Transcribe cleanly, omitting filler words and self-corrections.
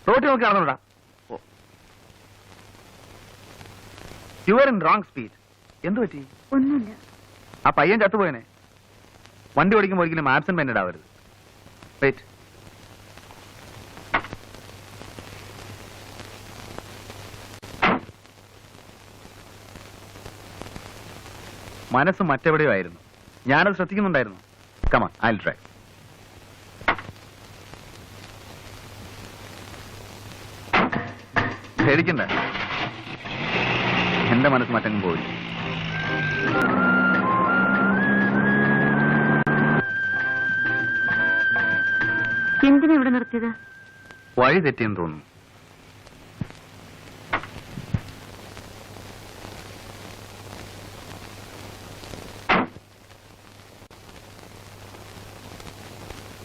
റോട്ടി നോക്കി നടന്നോടാ. You are in wrong speed. എന്തു പറ്റി? ഒന്നുമില്ല. ആ പയ്യൻ ചത്തുപോയനെ. വണ്ടി ഓടിക്കുമ്പോൾ ഒരിക്കലും ആബ്സെന്റ് മൈൻഡഡ് ആവരുത്. വെയിറ്റ്. മനസ്സ് മറ്റെവിടെയോ ആയിരുന്നു. ഞാനത് ശ്രദ്ധിക്കുന്നുണ്ടായിരുന്നു. Come on, I'll try. പേടിക്കണ്ട, എന്റെ മനസ്സ് മറ്റങ്ങും പോയി. എന്തിനാ ഇവിടെ നിർത്തിയത്? വഴി തെറ്റിയെന്ന് തോന്നുന്നു.